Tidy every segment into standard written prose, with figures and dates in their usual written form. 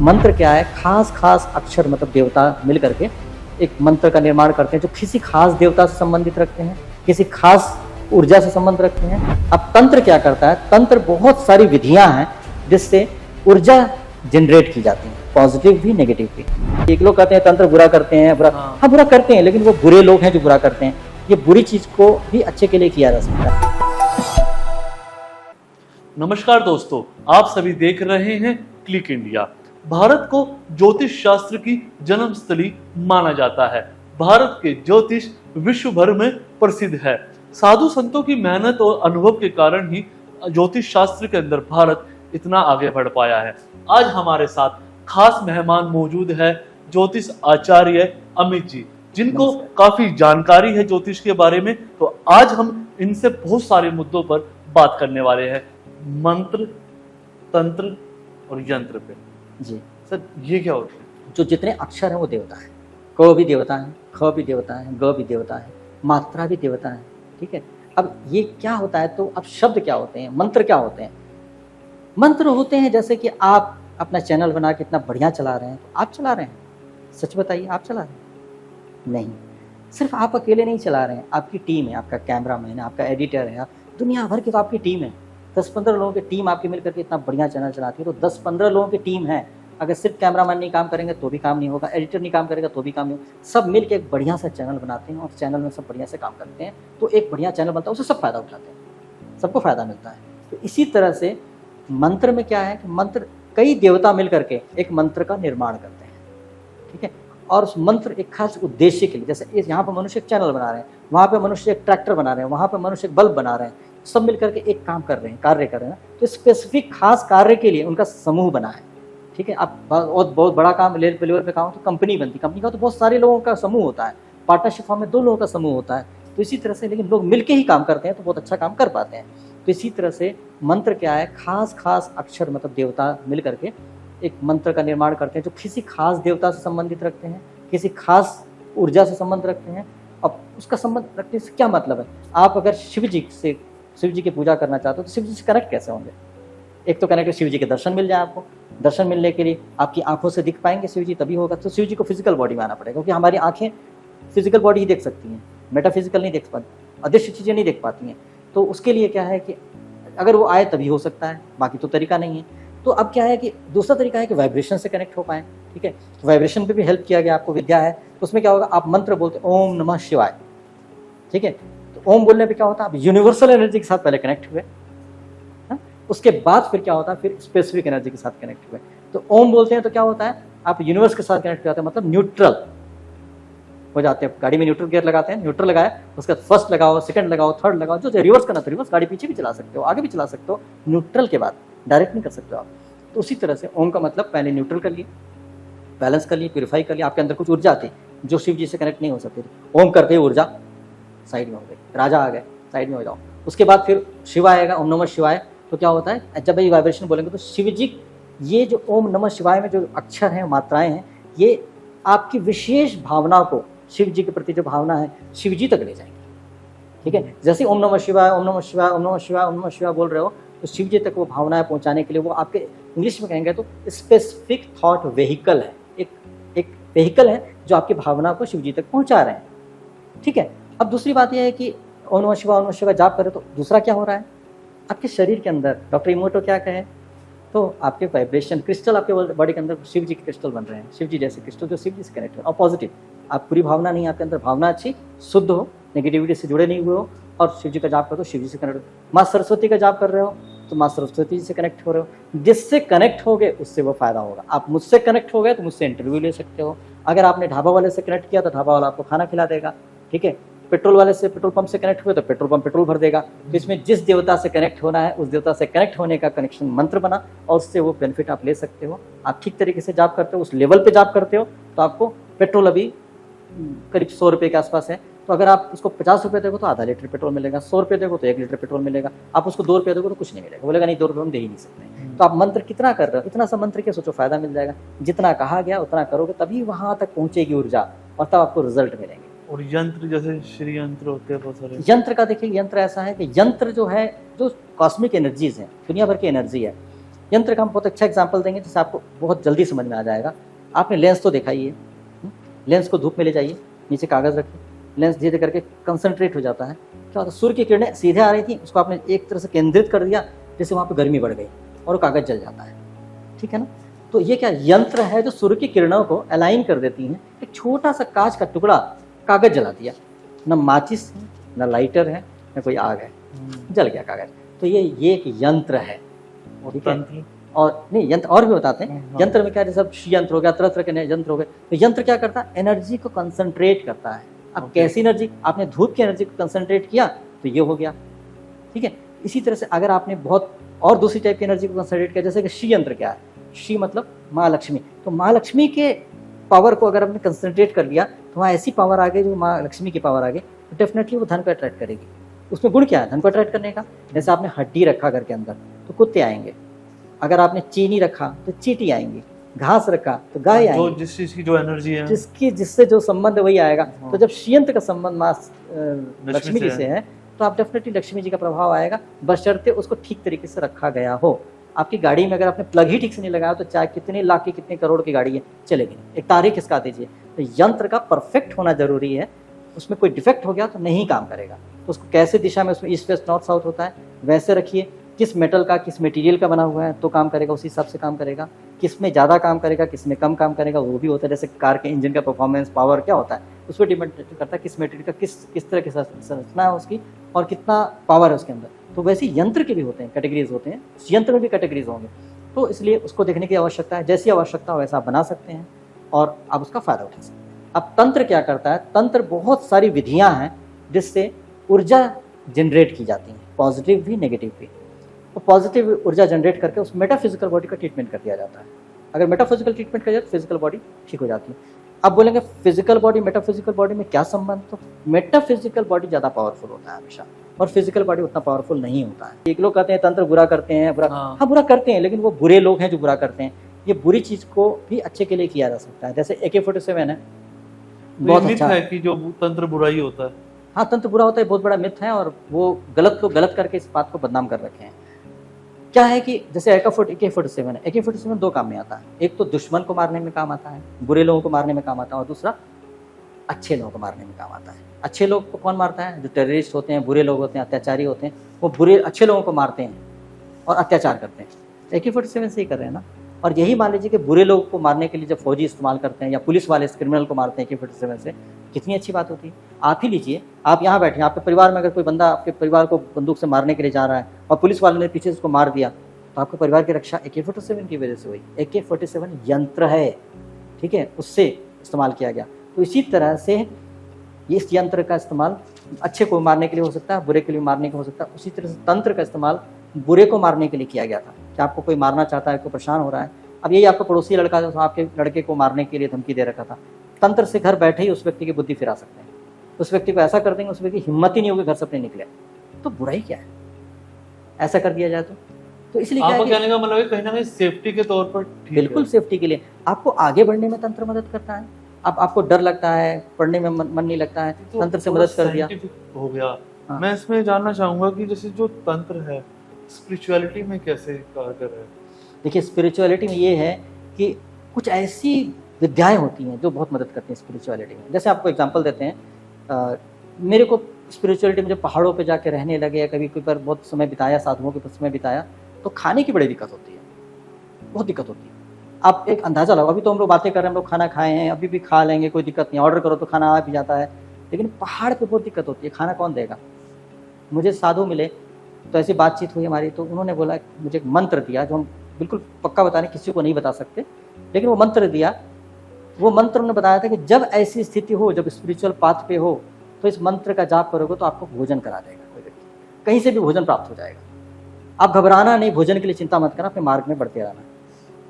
मंत्र क्या है, खास खास अक्षर मतलब देवता मिल करके एक मंत्र का निर्माण करते हैं जो किसी खास देवता से संबंधित रखते हैं, किसी खास ऊर्जा से संबंध रखते हैं। अब तंत्र क्या करता है, तंत्र बहुत सारी विधियां हैं जिससे ऊर्जा जनरेट की जाती है, पॉजिटिव भी नेगेटिव भी। एक लोग कहते हैं तंत्र बुरा करते हैं, बुरा हाँ बुरा करते हैं, लेकिन वो बुरे लोग हैं जो बुरा करते हैं। ये बुरी चीज को भी अच्छे के लिए किया जा सकता है। नमस्कार दोस्तों, आप सभी देख रहे हैं क्लिक इंडिया। भारत को ज्योतिष शास्त्र की जन्मस्थली माना जाता है। भारत के ज्योतिष विश्व भर में प्रसिद्ध है। साधु संतों की मेहनत और अनुभव के कारण ही ज्योतिष शास्त्र के अंदर भारत इतना आगे बढ़ पाया है। आज हमारे साथ खास मेहमान मौजूद है, ज्योतिष आचार्य अमित जी, जिनको काफी जानकारी है ज्योतिष के बारे में। तो आज हम इनसे बहुत सारे मुद्दों पर बात करने वाले हैं, मंत्र, तंत्र और यंत्र पे। जी सर, ये क्या होता है? जो जितने अक्षर हैं वो देवता है। क भी देवता है, ख भी देवता है, ग भी देवता है, मात्रा भी देवता है। ठीक है, अब ये क्या होता है, तो अब शब्द क्या होते हैं, मंत्र क्या होते हैं? मंत्र होते हैं जैसे कि आप अपना चैनल बना के इतना बढ़िया चला रहे हैं, तो आप चला रहे हैं, सच बताइए, आप चला रहे हैं? नहीं, सिर्फ आप अकेले नहीं चला रहे हैं, आपकी टीम है, आपका कैमरामैन है, आपका एडिटर है, दुनिया भर की तो आपकी टीम है। 10-15 लोगों की टीम आपकी मिलकर के इतना बढ़िया चैनल चलाती है। तो 10-15 लोगों की टीम है, अगर सिर्फ कैमरामैन नहीं काम करेंगे तो भी काम नहीं होगा, एडिटर नहीं काम करेगा तो भी काम नहीं होगा। सब मिल के एक बढ़िया सा चैनल बनाते हैं और चैनल में सब बढ़िया से काम करते हैं, तो एक बढ़िया चैनल बनता है, उससे सब फायदा उठाते हैं, सबको फायदा मिलता है। तो इसी तरह से मंत्र में क्या है कि मंत्र कई देवता मिल करके एक मंत्र का निर्माण करते हैं। ठीक है, और उस मंत्र एक खास उद्देश्य के लिए, जैसे यहाँ पर मनुष्य एक चैनल बना रहे हैं, वहाँ पे मनुष्य एक ट्रैक्टर बना रहे हैं, वहाँ पे मनुष्य एक बल्ब बना रहे हैं, सब मिलकर के एक काम कर रहे हैं, कार्य कर रहे हैं। तो स्पेसिफिक खास कार्य के लिए उनका समूह बना है। ठीक है, अब बहुत बड़ा काम लेवल पे काम तो कंपनी बनती, कंपनी का तो बहुत सारे लोगों का समूह होता है, पार्टनरशिप फॉर्म में 2 लोगों का समूह होता है। तो इसी तरह से, लेकिन लोग मिलके ही काम करते हैं तो बहुत अच्छा काम कर पाते हैं। तो इसी तरह से मंत्र क्या है, खास खास अक्षर मतलब देवता मिल करके एक मंत्र का निर्माण करते हैं जो किसी खास देवता से संबंधित रखते हैं, किसी खास ऊर्जा से संबंध रखते हैं। अब उसका संबंध रखने से क्या मतलब है, आप अगर शिव जी की पूजा करना चाहते हो तो शिव जी से कनेक्ट कैसे होंगे? एक तो कनेक्ट शिव जी के दर्शन मिल जाए, आपको दर्शन मिलने के लिए आपकी आंखों से दिख पाएंगे शिव जी, तभी होगा। तो शिव जी को फिजिकल बॉडी में आना पड़ेगा, क्योंकि हमारी आंखें फिजिकल बॉडी ही देख सकती हैं, मेटाफिजिकल नहीं देख पाती, अदृश्य चीज़ें नहीं देख पाती हैं। तो उसके लिए क्या है कि अगर वो आए तभी हो सकता है, बाकी तो तरीका नहीं है। तो अब क्या है कि दूसरा तरीका है कि वाइब्रेशन से कनेक्ट हो पाए। ठीक है, तो वाइब्रेशन पे भी हेल्प किया गया, आपको विद्या है। तो उसमें क्या होगा, आप मंत्र बोलते ओम नमः शिवाय। ठीक है, तो ओम बोलने पे क्या होता है, आप यूनिवर्सल एनर्जी के साथ पहले कनेक्ट हुए, उसके बाद फिर क्या होता है, फिर स्पेसिफिक एनर्जी के साथ कनेक्ट हुए। तो ओम बोलते हैं तो क्या होता है, आप यूनिवर्स के साथ कनेक्ट हो जाते हैं, मतलब न्यूट्रल हो जाते हैं। गाड़ी में न्यूट्रल गियर लगाते हैं, न्यूट्रल लगाए, उसका फर्स्ट लगाओ, सेकंड लगाओ, थर्ड लगाओ, जो रिवर्स करना तो रिवर्स, गाड़ी पीछे भी चला सकते हो, आगे भी चला सकते हो, न्यूट्रल के बाद डायरेक्ट नहीं कर सकते हो आप। तो उसी तरह से ओम का मतलब पहले न्यूट्रल कर लिए, बैलेंस कर लिए, प्यूरिफाई कर लिया। आपके अंदर कुछ ऊर्जा थी जो शिव जी से कनेक्ट नहीं हो सकती थी, ओम करते ही ऊर्जा साइड में हो गई, राजा आ गए, साइड में हो जाओ। उसके बाद फिर शिव आएगा, ओम नमः शिवाय। तो क्या होता है, जब ये वाइब्रेशन बोलेंगे तो शिव जी, ये जो ओम नमः शिवाय में जो अक्षर हैं, मात्राएं हैं, ये आपकी विशेष भावना को, शिव जी के प्रति जो भावना है, शिव जी तक ले जाएंगे। ठीक है, जैसे ओम नमः शिवाय, ओम नमः शिवाय, ओम नमः शिवाय, ओम नमः शिवाय बोल रहे हो, तो शिव जी तक वो भावनाएं पहुंचाने के लिए वो आपके, इंग्लिश में कहेंगे तो स्पेसिफिक थॉट व्हीकल है, एक व्हीकल है जो आपकी भावना को शिव जी तक पहुंचा रहे हैं। ठीक है, अब दूसरी बात यह है कि ओम नमः शिवाय जाप करें तो दूसरा क्या हो रहा है, आपके शरीर के अंदर, डॉक्टर इमोटो क्या कहे, तो आपके वाइब्रेशन क्रिस्टल आपके बॉडी के अंदर शिव जी के क्रिस्टल बन रहे हैं, शिव जी जैसे क्रिस्टल जो शिव जी से कनेक्ट हो, और पॉजिटिव, आप पूरी भावना नहीं, आपके अंदर भावना अच्छी शुद्ध हो, नेगेटिविटी से जुड़े नहीं हुए हो, और शिव जी का जाप करो तो शिव जी से कनेक्ट हो। माँ सरस्वती का जाप कर रहे हो तो माँ सरस्वती जी से कनेक्ट हो रहे हो, जिससे कनेक्ट हो गए उससे वो फायदा होगा। आप मुझसे कनेक्ट हो गए तो मुझसे इंटरव्यू ले सकते हो। अगर आपने ढाबा वाले से कनेक्ट किया तो ढाबा वाला आपको खाना खिला देगा। ठीक है, पेट्रोल वाले से, पेट्रोल पंप से कनेक्ट हुए तो पेट्रोल पंप पेट्रोल भर देगा। तो इसमें जिस देवता से कनेक्ट होना है उस देवता से कनेक्ट होने का कनेक्शन मंत्र बना, और उससे वो बेनिफिट आप ले सकते हो। आप ठीक तरीके से जाप करते हो, उस लेवल पे जाप करते हो, तो आपको पेट्रोल अभी करीब 100 रुपये के आसपास है, तो अगर आप उसको 50 रुपये दोगे तो आधा लीटर पेट्रोल मिलेगा, 100 रुपये दोगे तो 1 लीटर पेट्रोल मिलेगा, आप उसको 2 रुपये दोगे तो कुछ नहीं मिलेगा, बोलेगा नहीं 2 रुपये हम दे ही नहीं सकते। तो आप मंत्र कितना कर रहे हो, इतना सा मंत्र के सोचो, फायदा मिल जाएगा। जितना कहा गया उतना करोगे तभी वहाँ तक पहुँचेगी ऊर्जा, और तब आपको रिजल्ट मिलेंगे। और यंत्र, जैसे श्री यंत्र होते हैं बहुत सारे। यंत्र का देखिए, यंत्र ऐसा है कि यंत्र जो है, जो कॉस्मिक एनर्जीज हैं, दुनिया भर की एनर्जी है, यंत्र का हम बहुत अच्छा एग्जाम्पल देंगे जिससे आपको बहुत जल्दी समझ में आ जाएगा। आपने लेंस तो देखा ही है, लेंस को धूप में ले जाइए, नीचे कागज़ रखिए, लेंस धीरे करके कंसंट्रेट हो जाता है। क्या होता है, सूर्य की किरणें सीधे आ रही थी, उसको आपने एक तरह से केंद्रित कर दिया, जैसे वहाँ पे गर्मी बढ़ गई और वो कागज़ जल जाता है, ठीक है ना। तो ये क्या यंत्र है जो सूर्य की किरणों को अलाइन कर देती हैं। एक छोटा सा कांच का टुकड़ा कागज़ जला दिया, न माचिस है, न लाइटर है, न कोई आग है, जल गया कागज़। तो ये एक यंत्र है, ठीक है। और नहीं, यंत्र और भी बताते हैं। यंत्र में क्या है, जैसे यंत्र हो गया, तरह तरह के नए यंत्र हो गए। तो यंत्र क्या करता है, एनर्जी को कंसंट्रेट करता है। अब कैसी एनर्जी, आपने धूप की एनर्जी को कंसंट्रेट किया तो ये हो गया, ठीक है। इसी तरह से अगर आपने बहुत और दूसरी टाइप की एनर्जी को कंसंट्रेट किया, जैसे कि शी यंत्र क्या है, शी मतलब माँ लक्ष्मी, तो माँ लक्ष्मी के पावर को अगर आपने कंसंट्रेट कर लिया तो वहाँ ऐसी पावर आ गई जो माँ लक्ष्मी की पावर आ गई, तो डेफिनेटली वो धन को अट्रैक्ट करेगी। उसमें गुण क्या है धन को अट्रैक्ट करने का, जैसे आपने हड्डी रखा घर के अंदर तो कुत्ते आएंगे, अगर आपने चीनी रखा तो चींटी आएंगी, घास रखा तो गाय आएंगी, जो जिस चीज की जो एनर्जी है, जिससे जो संबंध वही आएगा। तो जब शीयंत्र का संबंध माँ लक्ष्मी जी से है तो आप डेफिनेटली लक्ष्मी जी का प्रभाव आएगा, बशर्ते उसको ठीक तरीके से रखा गया हो। आपकी गाड़ी में अगर आपने प्लग ही ठीक से नहीं लगाया तो चाहे कितने लाख की कितने करोड़ की गाड़ी है चलेगी नहीं, एक तारीख खिसका दीजिए। तो यंत्र का परफेक्ट होना जरूरी है, उसमें कोई डिफेक्ट हो गया तो नहीं काम करेगा। तो उसको कैसे दिशा में, उसमें ईस्ट वेस्ट नॉर्थ साउथ होता है, वैसे रखिए। किस मेटल का, किस मटेरियल का बना हुआ है तो काम करेगा, उसी हिसाब से काम करेगा। किस में ज़्यादा काम करेगा, किस में कम काम करेगा, वो भी होता है। जैसे कार के इंजन का परफॉर्मेंस, पावर क्या होता है, उस पर डिपेंड करता है किस मटेरियल का किस तरह की संरचना है उसकी और कितना पावर है उसके अंदर। तो वैसे यंत्र के भी होते हैं, कैटेगरीज होते हैं, यंत्र में भी कैटेगरीज होंगे। तो इसलिए उसको देखने की आवश्यकता है, जैसी आवश्यकता हो वैसा आप बना सकते हैं और आप उसका फ़ायदा उठा सकते हैं। अब तंत्र क्या करता है, तंत्र बहुत सारी विधियाँ हैं जिससे ऊर्जा जनरेट की जाती हैं, पॉजिटिव भी नेगेटिव भी। तो पॉजिटिव ऊर्जा जनरेट करके उस मेटाफिजिकल बॉडी का ट्रीटमेंट कर दिया जाता है। अगर मेटाफिजिकल ट्रीटमेंट किया जाए तो फिजिकल बॉडी ठीक हो जाती है। अब बोलेंगे फिजिकल बॉडी मेटाफिजिकल बॉडी में क्या संबंध, तो मेटाफिजिकल बॉडी ज़्यादा पावरफुल होता है हमेशा और फिजिकल बॉडी उतना पावरफुल नहीं होता है। एक लोग कहते हैं तंत्र बुरा करते हैं, बुरा हाँ बुरा करते हैं, लेकिन वो बुरे लोग हैं जो बुरा करते हैं। ये बुरी चीज़ को भी अच्छे के लिए किया जा सकता है। जैसे AK-47 है, बहुत अच्छा है कि जो तंत्र बुरा ही होता है। हाँ, तंत्र बुरा होता है, बहुत बड़ा मिथ है और वो गलत लोग गलत करके इस बात को बदनाम कर रखे हैं। क्या है कि जैसे AK-47 है, AK-47 दो काम में आता है। एक तो दुश्मन को मारने में काम आता है, बुरे लोगों को मारने में काम आता है, और दूसरा अच्छे लोगों को मारने में काम आता है। अच्छे लोग को कौन मारता है, जो टेररिस्ट होते हैं, बुरे लोग होते हैं, अत्याचारी होते हैं, वो बुरे अच्छे लोगों को मारते हैं और अत्याचार करते हैं। AK-47 से ही कर रहे हैं ना। और यही मान लीजिए कि बुरे लोगों को मारने के लिए जब फौजी इस्तेमाल करते हैं या पुलिस वाले क्रिमिनल को मारते हैं AK-47 से, कितनी अच्छी बात होती है। आप ही लीजिए, आप यहाँ बैठे, आपके परिवार में अगर कोई बंदा आपके परिवार को बंदूक से मारने के लिए जा रहा है और पुलिस वाले ने पीछे उसको मार दिया, तो आपके परिवार की रक्षा AK-47 की वजह से हुई। AK-47 यंत्र है, ठीक है, उससे इस्तेमाल किया गया। तो इसी तरह से इस यंत्र का इस्तेमाल अच्छे को मारने के लिए हो सकता है, बुरे के लिए मारने के हो सकता है। उसी तरह से तंत्र का इस्तेमाल बुरे को मारने के लिए किया गया था कि आपको कोई मारना चाहता है, कोई परेशान हो रहा है। अब यही आपका पड़ोसी लड़का जो आपके लड़के को मारने के लिए धमकी दे रखा था, तंत्र से घर बैठे ही उस व्यक्ति की बुद्धि फिरा सकते हैं। उस व्यक्ति को ऐसा कर देंगे, उस व्यक्ति की हिम्मत ही नहीं होगी घर से अपने निकले। तो बुराई क्या है, ऐसा कर दिया जाए तो इसलिए आपका कहने का मतलब है कहीं ना कहीं सेफ्टी के तौर पर बिल्कुल सेफ्टी के लिए आपको आगे बढ़ने में तंत्र मदद करता है। अब आपको डर लगता है, पढ़ने में मन नहीं लगता है, तो तंत्र से मदद कर दिया हो गया। हाँ। मैं इसमें जानना चाहूंगा कि जैसे जो तंत्र है स्पिरिचुअलिटी में कैसे कारगर है। देखिए, स्पिरिचुअलिटी में ये है कि कुछ ऐसी विद्याएं होती हैं जो बहुत मदद करती हैं स्पिरिचुअलिटी में। जैसे आपको एग्जांपल देते हैं, मेरे को स्पिरिचुअलिटी में जब पहाड़ों पे जाके रहने लगे या कभी कोई पर बहुत समय बिताया, साधुओं के समय बिताया, तो खाने की बड़ी दिक्कत होती है, बहुत दिक्कत होती है। आप एक अंदाजा लगाओ, अभी तो हम लोग बातें कर रहे हैं, हम लोग खाना खाए हैं, अभी भी खा लेंगे, कोई दिक्कत नहीं, ऑर्डर करो तो खाना आ भी जाता है। लेकिन पहाड़ पे बहुत दिक्कत होती है, खाना कौन देगा। मुझे साधु मिले तो ऐसी बातचीत हुई हमारी, तो उन्होंने बोला, मुझे एक मंत्र दिया जो हम बिल्कुल पक्का बता रहे, किसी को नहीं बता सकते, लेकिन वो मंत्र दिया। वो मंत्र उन्होंने बताया था कि जब ऐसी स्थिति हो, जब स्पिरिचुअल पाथ पे हो, तो इस मंत्र का जाप करोगे तो आपको भोजन करा देगा कोई व्यक्ति, कहीं से भी भोजन प्राप्त हो जाएगा। आप घबराना नहीं, भोजन के लिए चिंता मत करना, अपने मार्ग में बढ़ते रहना।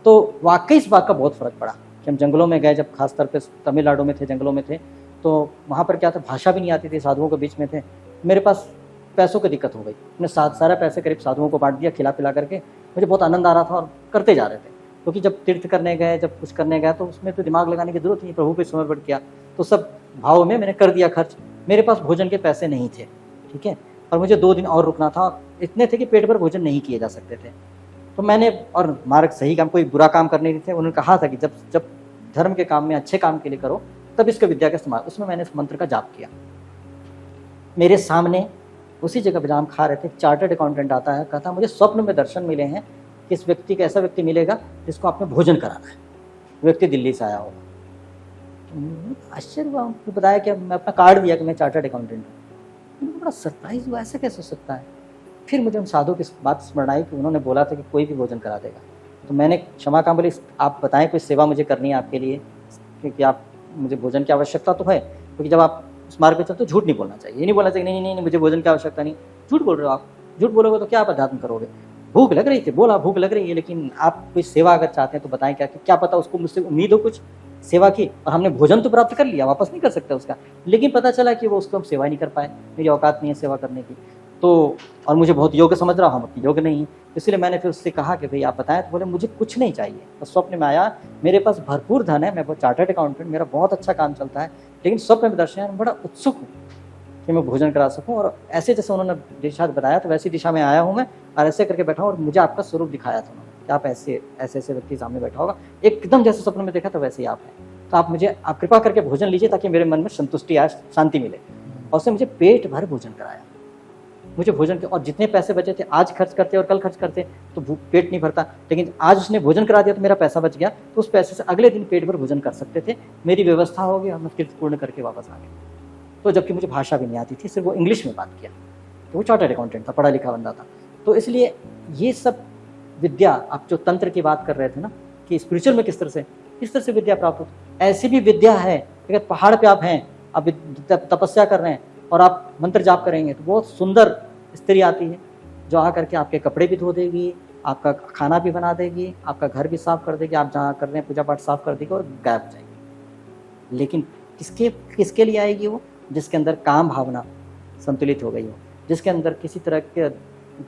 तो वाकई इस बात का बहुत फर्क पड़ा कि हम जंगलों में गए, जब खासतौर पे तमिलनाडु में थे, जंगलों में थे, तो वहाँ पर क्या था, भाषा भी नहीं आती थी, साधुओं के बीच में थे। मेरे पास पैसों की दिक्कत हो गई, मैंने सारा पैसे करीब साधुओं को बांट दिया, खिला पिला करके। मुझे बहुत आनंद आ रहा था और करते जा रहे थे, क्योंकि जब तीर्थ करने गए, जब कुछ करने गए, तो उसमें तो दिमाग लगाने की जरूरत नहीं, प्रभु पे समर्पण किया, तो सब भाव में मैंने कर दिया खर्च। मेरे पास भोजन के पैसे नहीं थे, ठीक है, और मुझे 2 दिन और रुकना था, और इतने थे कि पेट भर भोजन नहीं किए जा सकते थे। तो मैंने, और मार्ग सही काम, कोई बुरा काम करने नहीं थे, उन्होंने कहा था कि जब जब धर्म के काम में, अच्छे काम के लिए करो, तब इसका विद्या का इस्तेमाल। उसमें मैंने इस मंत्र का जाप किया। मेरे सामने उसी जगह पे जहाँ हम खा रहे थे, चार्टर्ड अकाउंटेंट आता है, कहता मुझे स्वप्न में दर्शन मिले हैं कि इस व्यक्ति का, ऐसा व्यक्ति मिलेगा जिसको आपने भोजन कराना है। व्यक्ति दिल्ली से आया होगा। आश्चर्य हुआ, उनको बताया कि मैं अपना कार्ड दिया कि मैं चार्टर्ड अकाउंटेंट हूँ। मुझे बड़ा सरप्राइज हुआ, ऐसे कैसे हो सकता है। फिर मुझे उन साधु की बात स्मरण आई कि उन्होंने बोला था कि कोई भी भोजन करा देगा। तो मैंने क्षमा काम बोली, आप बताएं कोई सेवा मुझे करनी है आपके लिए, क्योंकि आप, मुझे भोजन की आवश्यकता तो है। क्योंकि जब आप उस मार्ग पे चलते तो झूठ नहीं बोलना चाहिए। ये नहीं बोलना चाहिए नहीं नहीं नहीं मुझे भोजन की आवश्यकता नहीं। झूठ बोल रहे हो आप। झूठ बोलोगे तो क्या आप अध्यात्म करोगे। भूख लग रही थी, बोला भूख लग रही है, लेकिन आप कोई सेवा अगर चाहते हैं तो बताएं क्या पता उसको मुझसे उम्मीद हो कुछ सेवा की, और हमने भोजन तो प्राप्त कर लिया, वापस नहीं कर सकते उसका, लेकिन पता चला कि वो उसको हम सेवा नहीं कर पाए, मेरी औकात नहीं है सेवा करने की। तो और मुझे बहुत योग्य समझ रहा हूँ, हम अपनी योग्य नहीं है। इसलिए मैंने फिर उससे कहा कि भाई आप बताएं। तो बोले मुझे कुछ नहीं चाहिए। तो स्वप्न में आया, मेरे पास भरपूर धन है, मैं बहुत चार्टर्ड अकाउंटेंट, मेरा बहुत अच्छा काम चलता है, लेकिन स्वप्न में दर्शन है, बड़ा उत्सुक हूँ कि मैं भोजन करा सकूं। और ऐसे जैसे उन्होंने दिशा बताया तो वैसी दिशा में आया हूं मैं, और ऐसे करके बैठा हूं, और मुझे आपका स्वरूप दिखाया था उन्होंने कि आप ऐसे ऐसे व्यक्ति सामने बैठा होगा, एकदम जैसे स्वप्न में देखा था वैसे ही आप हैं। तो आप मुझे, आप कृपा करके भोजन लीजिए ताकि मेरे मन में संतुष्टि आए, शांति मिले। और उसने मुझे पेट भर भोजन कराया। मुझे भोजन के, और जितने पैसे बचे थे आज खर्च करते और कल खर्च करते तो पेट नहीं भरता, लेकिन आज उसने भोजन करा दिया तो मेरा पैसा बच गया, तो उस पैसे से अगले दिन पेट भर भोजन कर सकते थे। मेरी व्यवस्था हो गई और मैं तीर्थ पूर्ण करके वापस आ गया। तो जबकि मुझे भाषा भी नहीं आती थी, सिर्फ वो इंग्लिश में बात किया। तो वो चार्टर्ड अकाउंटेंट था, पढ़ा लिखा बंदा था। तो इसलिए ये सब विद्या, आप जो तंत्र की बात कर रहे थे ना कि स्पिरिचुअल में किस तरह से विद्या प्राप्त होती, ऐसी भी विद्या है। अगर पहाड़ पे आप हैं, आप तपस्या कर रहे हैं और आप मंत्र जाप करेंगे तो बहुत सुंदर स्त्री आती है जो आ करके आपके कपड़े भी धो देगी, आपका खाना भी बना देगी, आपका घर भी साफ कर देगी, आप जहाँ कर रहे हैं पूजा पाठ साफ कर देगी और गायब हो जाएगी। लेकिन किसके लिए आएगी वो? जिसके अंदर काम भावना संतुलित हो गई हो, जिसके अंदर किसी तरह के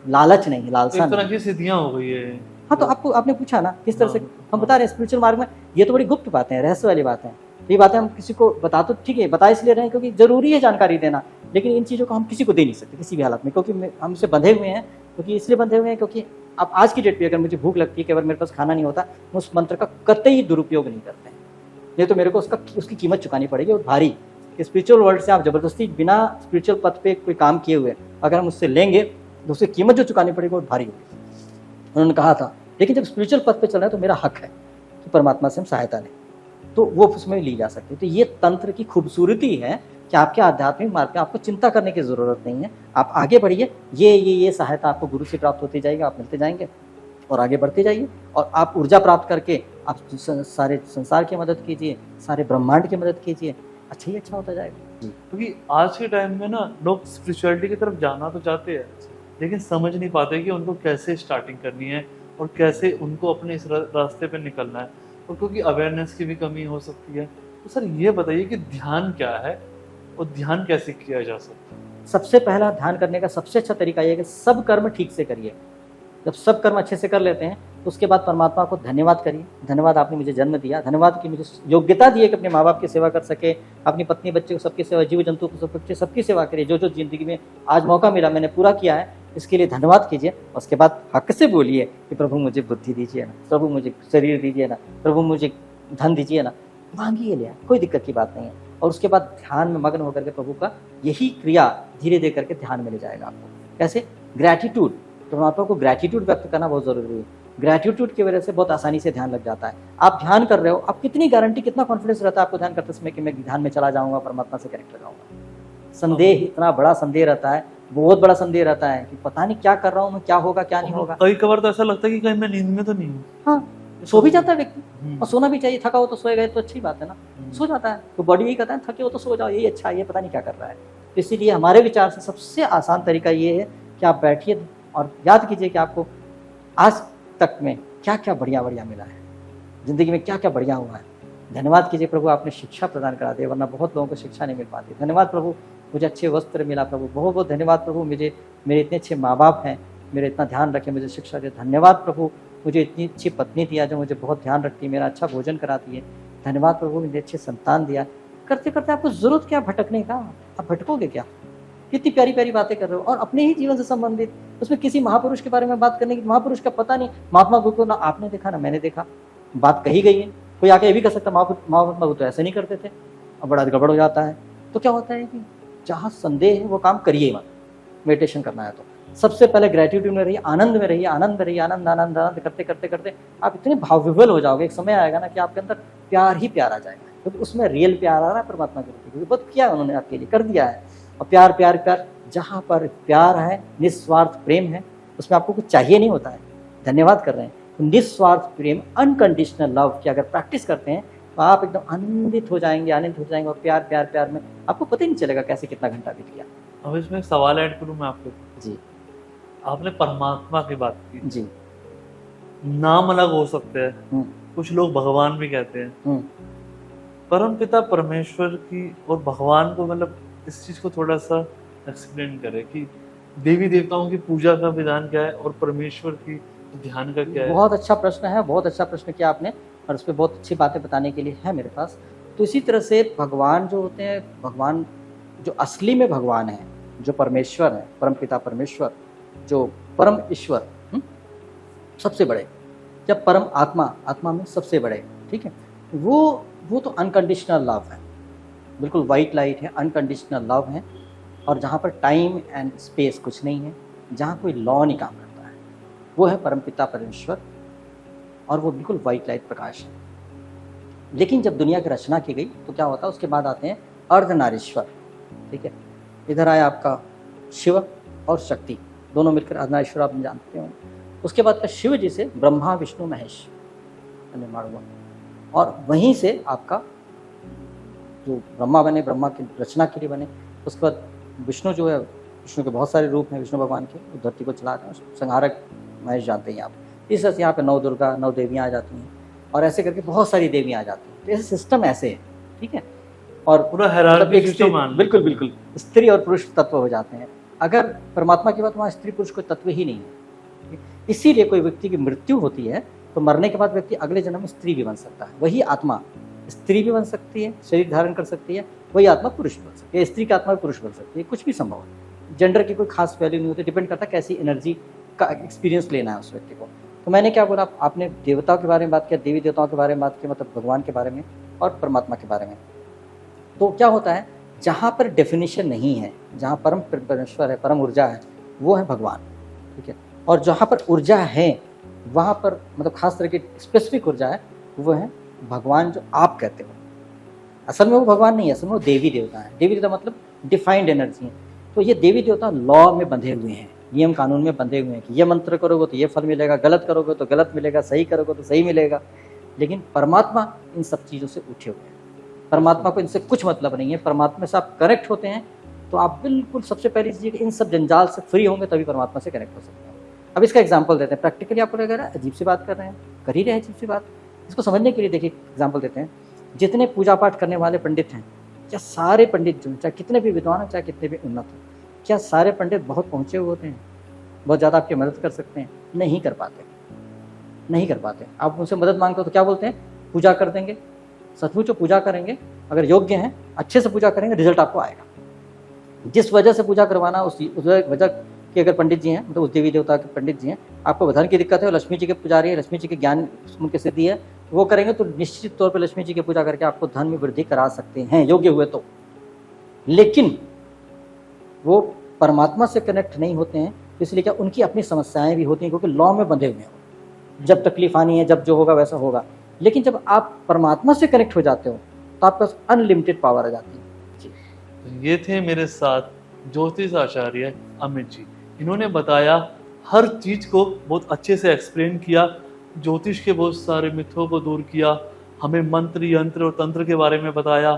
लालच नहीं, लालसा एक तरह की सिद्धियां हो गई है। हाँ, तो आपको, आपने पूछा ना किस तरह से हम बता रहे हैं स्पिरिचुअल मार्ग में। ये तो बड़ी गुप्त बातें हैं, रहस्य वाली बातें हैं। ये बातें हम किसी को बता, तो ठीक है बता इसलिए रहे हैं क्योंकि जरूरी है जानकारी देना, लेकिन इन चीज़ों को हम किसी को दे नहीं सकते किसी भी हालत में, क्योंकि हमसे बंधे हुए हैं। क्योंकि इसलिए बंधे हुए हैं क्योंकि अब आज की डेट पे अगर मुझे भूख लगती है कि अगर मेरे पास खाना नहीं होता, मैं उस मंत्र का कतई दुरुपयोग नहीं करते हैं। नहीं तो मेरे को उसकी कीमत चुकानी पड़ेगी और भारी। स्पिरिचुअल वर्ल्ड से आप जबरदस्ती बिना स्पिरिचुअल पथ पे कोई काम किए हुए अगर हम उससे लेंगे तो उसकी कीमत जो चुकानी पड़ेगी वो भारी होगी। उन्होंने कहा था, लेकिन जब स्पिरिचुअल पथ पे चल रहे हैं तो मेरा हक है कि परमात्मा से हम सहायता लें, तो वो उसमें ली जा सकती है। तो ये तंत्र की खूबसूरती है कि आपके आध्यात्मिक मार्ग में आपको चिंता करने की जरूरत नहीं है। आप आगे बढ़िए, ये सहायता आपको गुरु से प्राप्त होती जाएगी, आप मिलते जाएंगे और आगे बढ़ते जाइए। और आप ऊर्जा प्राप्त करके आप सारे संसार की मदद कीजिए, सारे ब्रह्मांड की मदद कीजिए, अच्छा ही अच्छा होता जाएगा। क्योंकि आज के टाइम में ना लोग स्पिरिचुअलिटी की तरफ जाना तो चाहते हैं, लेकिन समझ नहीं पाते कि उनको कैसे स्टार्टिंग करनी है और कैसे उनको अपने इस रास्ते पे निकलना है, और क्योंकि अवेयरनेस की भी कमी हो सकती है। तो सर ये बताइए कि ध्यान क्या है और ध्यान कैसे किया जा सकता है? सबसे पहला ध्यान करने का सबसे अच्छा तरीका यह है कि सब कर्म ठीक से करिए। जब सब कर्म अच्छे से कर लेते हैं तो उसके बाद परमात्मा को धन्यवाद करिए। धन्यवाद आपने मुझे जन्म दिया, धन्यवाद कि मुझे योग्यता दी है कि अपने माँ बाप की सेवा कर सके, अपनी पत्नी बच्चे को सबकी सेवा, जीव जंतु को सबकी सेवा करिए। जो जो जिंदगी में आज मौका मिला मैंने पूरा किया है, इसके लिए धन्यवाद कीजिए। उसके बाद हक से बोलिए कि प्रभु मुझे बुद्धि दीजिए ना, प्रभु मुझे शरीर दीजिए ना, प्रभु मुझे धन दीजिए ना, मांगिए लिया, कोई दिक्कत की बात नहीं है। और उसके बाद ध्यान में मग्न होकर के प्रभु का यही क्रिया धीरे दे करके ध्यान में ले जाएगा आपको। कैसे? ग्रैटिट्यूड, परमात्मा को ग्रैटिट्यूड व्यक्त करना बहुत जरूरी है। ग्रैटिट्यूड की वजह से बहुत आसानी से ध्यान लग जाता है। आप ध्यान कर रहे हो, आप कितनी गारंटी, कितना कॉन्फिडेंस रहता है आपको ध्यान करते समय कि मैं ध्यान में चला जाऊंगा, परमात्मा से कनेक्ट हो जाऊंगा। संदेह, इतना बड़ा संदेह रहता है, बहुत बड़ा संदेह रहता है कि पता नहीं क्या कर रहा हूँ मैं, क्या होगा क्या नहीं होगा। कई कबार तो ऐसा लगता है कि कहीं मैं नींद में तो नहीं हूँ। हाँ, सो भी जाता है व्यक्ति, और सोना भी चाहिए। थका हो तो सोएगा तो अच्छी बात है ना, सो जाता है। तो बॉडी यही कहता है थके हो तो सो जाओ, यही अच्छा है, ये पता नहीं क्या कर रहा है। तो इसीलिए हमारे विचार से सबसे आसान तरीका ये है कि आप बैठिए और याद कीजिए कि आपको आज तक में क्या क्या बढ़िया बढ़िया मिला है, जिंदगी में क्या क्या बढ़िया हुआ है। धन्यवाद कीजिए प्रभु, आपने शिक्षा प्रदान करा दी, वरना बहुत लोगों को शिक्षा नहीं मिल पाती। धन्यवाद प्रभु, मुझे अच्छे वस्त्र मिला प्रभु, बहुत बहुत धन्यवाद प्रभु, मुझे मेरे इतने अच्छे माँ बाप हैं, मेरे इतना ध्यान रखे, मुझे शिक्षा दे। धन्यवाद प्रभु, मुझे इतनी अच्छी पत्नी दिया जो मुझे बहुत ध्यान रखती है, मेरा अच्छा भोजन कराती है। धन्यवाद प्रभु, मुझे अच्छे संतान दिया। करते करते आपको जरूरत क्या भटकने का, आप भटकोगे क्या? कितनी प्यारी प्यारी बातें कर रहे हो, और अपने ही जीवन से संबंधित, उसमें किसी महापुरुष के बारे में बात करने की, महापुरुष का पता नहीं, महात्मा बुद्ध को ना आपने देखा ना मैंने देखा, बात कही गई है, कोई आके ये भी कह सकता महात्मा बुद्ध तो ऐसे नहीं करते थे, अब बड़ा गड़बड़ हो जाता है। तो क्या होता है कि जहाँ संदेह है वो काम करिए मत, मेडिटेशन करना है तो सबसे पहले ग्रेटिट्यूड में रहिए, आनंद में रहिए, आनंद में रहिए, आनंद आनंद आनंद करते करते करते आप इतने भावविह्वल हो जाओगे, एक समय आएगा ना कि आपके अंदर प्यार ही प्यार आ जाएगा, क्योंकि उसमें रियल प्यार आ रहा है परमात्मा के प्रति, क्योंकि बहुत किया उन्होंने आपके लिए, कर दिया है। और प्यार प्यार प्यार, जहाँ पर प्यार है, निस्वार्थ प्रेम है, उसमें आपको कुछ चाहिए नहीं होता है, धन्यवाद कर रहे हैं, तो निस्वार्थ प्रेम, अनकंडीशनल लव की अगर प्रैक्टिस करते हैं तो आप एकदम आनंदित हो जाएंगे, आनंदित हो जाएंगे, और प्यार प्यार प्यार में आपको पता ही नहीं चलेगा कैसे कितना घंटा बीत गया। अब इसमें एक सवाल ऐड करूं मैं आपको। जी आपने परमात्मा की बात की, जी। नाम अलग हो सकते हैं, कुछ लोग भगवान भी कहते हैं, परम पिता परमेश्वर की और भगवान को, मतलब इस चीज को थोड़ा सा एक्सप्लेन करें कि देवी देवताओं की पूजा का विधान क्या है और परमेश्वर की ध्यान का क्या है। बहुत अच्छा प्रश्न है, बहुत अच्छा प्रश्न किया आपने, और उस पर बहुत अच्छी बातें बताने के लिए है मेरे पास। तो इसी तरह से भगवान जो होते हैं, भगवान जो असली में भगवान है, जो परमेश्वर है, परम पिता परमेश्वर, जो परम ईश्वर, सबसे बड़े, जब परम आत्मा, आत्मा में सबसे बड़े, ठीक है, वो तो अनकंडीशनल लव है, बिल्कुल वाइट लाइट है, अनकंडीशनल लव है, और जहाँ पर टाइम एंड स्पेस कुछ नहीं है, जहाँ कोई लॉ नहीं काम करता है, वो है परमपिता परमेश्वर, और वो बिल्कुल वाइट लाइट प्रकाश है। लेकिन जब दुनिया की रचना की गई तो क्या होता है, उसके बाद आते हैं अर्धनारीश्वर, ठीक है, इधर आया आपका शिव और शक्ति, दोनों मिलकर अर्धनारीश्वर आप जानते हो। उसके बाद का शिव जी से ब्रह्मा विष्णु महेश निर्माण हुआ, और वहीं से आपका जो ब्रह्मा बने, ब्रह्मा की रचना के लिए बने। उसके बाद विष्णु जो है, विष्णु के बहुत सारे रूप हैं विष्णु भगवान के, धरती को चलाते हैं, संहारक महेश जानते हैं आप। इस तरह से यहाँ पे 9 दुर्गा, 9 देवियाँ आ जाती हैं, और ऐसे करके बहुत सारी देवियाँ आ जाती हैं। तो ऐसे सिस्टम ऐसे है, ठीक है, और पूरा हायरार्की सिस्टम मान, बिल्कुल बिल्कुल स्त्री और पुरुष तत्व हो जाते हैं। अगर परमात्मा की बात, वहाँ स्त्री पुरुष कोई तत्व ही नहीं है। इसीलिए कोई व्यक्ति की मृत्यु होती है तो मरने के बाद व्यक्ति अगले जन्म में स्त्री भी बन सकता है, वही आत्मा स्त्री भी बन सकती है, शरीर धारण कर सकती है, वही आत्मा पुरुष बन सकती है, स्त्री की आत्मा पुरुष बन सकती है, कुछ भी संभव है। जेंडर की कोई खास वैल्यू नहीं होती, डिपेंड करता है कैसी एनर्जी का एक्सपीरियंस लेना है उस व्यक्ति को। तो मैंने क्या बोला, आपने देवताओं के बारे में बात किया, देवी देवताओं के बारे में बात की, मतलब भगवान के बारे में और परमात्मा के बारे में। तो क्या होता है, जहाँ पर डेफिनेशन नहीं है, जहाँ परम परमेश्वर है, परम ऊर्जा है, वो है भगवान, ठीक है, और जहाँ पर ऊर्जा है वहाँ पर, मतलब खास तरह की स्पेसिफिक ऊर्जा है, वो है भगवान जो आप कहते हो। असल में वो भगवान नहीं है, असल में वो देवी देवता है। देवी देवता मतलब डिफाइंड एनर्जी है। तो ये देवी देवता लॉ में बंधे हुए हैं, नियम कानून में बंधे हुए हैं कि ये मंत्र करोगे तो ये फल मिलेगा, गलत करोगे तो गलत मिलेगा, सही करोगे तो सही मिलेगा। लेकिन परमात्मा इन सब चीज़ों से उठे हुए हैं, परमात्मा को इनसे कुछ मतलब नहीं है। परमात्मा से आप कनेक्ट होते हैं तो आप बिल्कुल सबसे पहली चीज़ इन सब जंजाल से फ्री होंगे, तभी परमात्मा से कनेक्ट हो सकते हैं। अब इसका एग्जाम्पल देते हैं, प्रैक्टिकली आपको लग रहा है अजीब सी बात कर रहे हैं, कर ही रहे हैं अजीब सी बात। इसको समझने के लिए देखिए एग्जाम्पल देते हैं। जितने पूजा पाठ करने वाले पंडित हैं, क्या सारे पंडित जो, चाहे कितने भी विद्वान हैं, चाहे कितने भी उन्नत हो, क्या सारे पंडित बहुत पहुँचे हुए होते हैं, बहुत ज़्यादा आपकी मदद कर सकते हैं? नहीं कर पाते, नहीं कर पाते। आप उनसे मदद मांगते हो तो क्या बोलते हैं, पूजा कर देंगे। सचमुच पूजा करेंगे, अगर योग्य हैं, अच्छे से पूजा करेंगे, रिजल्ट आपको आएगा। जिस वजह से पूजा करवाना, उस वजह के अगर पंडित जी हैं, मतलब उस देवी देवता के पंडित जी हैं, आपको धन की दिक्कत है, लक्ष्मी जी के पुजारी है, लक्ष्मी जी के ज्ञान उनकी सिद्धि है, वो करेंगे तो निश्चित तौर पर लक्ष्मी जी की पूजा करके आपको धन में वृद्धि करा सकते हैं, योग्य हुए तो। लेकिन वो परमात्मा से कनेक्ट नहीं होते हैं, इसलिए क्या उनकी अपनी समस्याएं भी होती हैं, क्योंकि लॉ में बंधे हुए हैं। जब तकलीफ आनी है, जब जो होगा वैसा होगा। लेकिन जब आप परमात्मा से कनेक्ट हो जाते हो तो आपके पास अनलिमिटेड पावर आ जाती है जी। तो ये थे मेरे साथ ज्योतिष आचार्य अमित जी। इन्होंने बताया, हर चीज को बहुत अच्छे से एक्सप्लेन किया, ज्योतिष के बहुत सारे मिथों को दूर किया, हमें मंत्र यंत्र और तंत्र के बारे में बताया,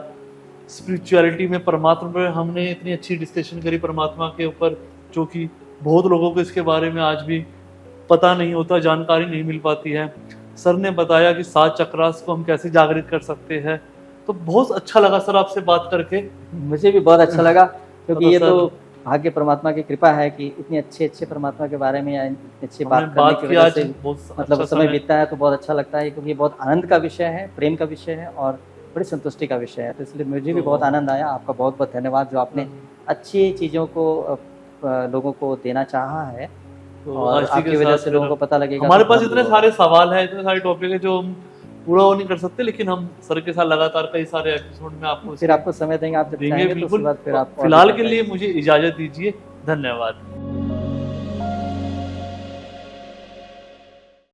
स्पिरिचुअलिटी में परमात्मा पर हमने इतनी अच्छी डिस्कशन करी परमात्मा के ऊपर, जो कि बहुत लोगों को इसके बारे में आज भी पता नहीं होता, जानकारी नहीं मिल पाती है। सर ने बताया कि 7 चक्रास को हम कैसे जागृत कर सकते हैं। तो बहुत अच्छा लगा सर आपसे बात करके। मुझे भी बहुत अच्छा लगा, क्योंकि ये तो भाग्य परमात्मा की कृपा है कि इतने अच्छे परमात्मा के बारे में या इतनी अच्छी बात करने की वजह से मतलब समय बीतता है तो बहुत अच्छा लगता है, क्योंकि ये बहुत आनंद का विषय है, प्रेम का विषय है और बड़ी संतुष्टि का विषय है। तो इसलिए मुझे भी बहुत आनंद आया। आपका बहुत बहुत धन्यवाद जो आपने अच्छी चीज़ों को लोगों को देना चाहा है, तो और इसी आपकी के वजह साथ से लोगों को फिर पता लगेगा। हमारे तो पास बहुत इतने लोग- सारे सवाल हैं, इतने सारे टॉपिक है जो हम पूरा वो नहीं कर सकते, लेकिन हम सर के साथ लगातार कई सारे एपिसोड में आपको फिर आपको समय देंगे, आप जब देंगे चाहेंगे तो उसके बिल्कुल। बाद फिर आप और भी फिलहाल के बताइए। लिए मुझे इजाजत दीजिए, धन्यवाद।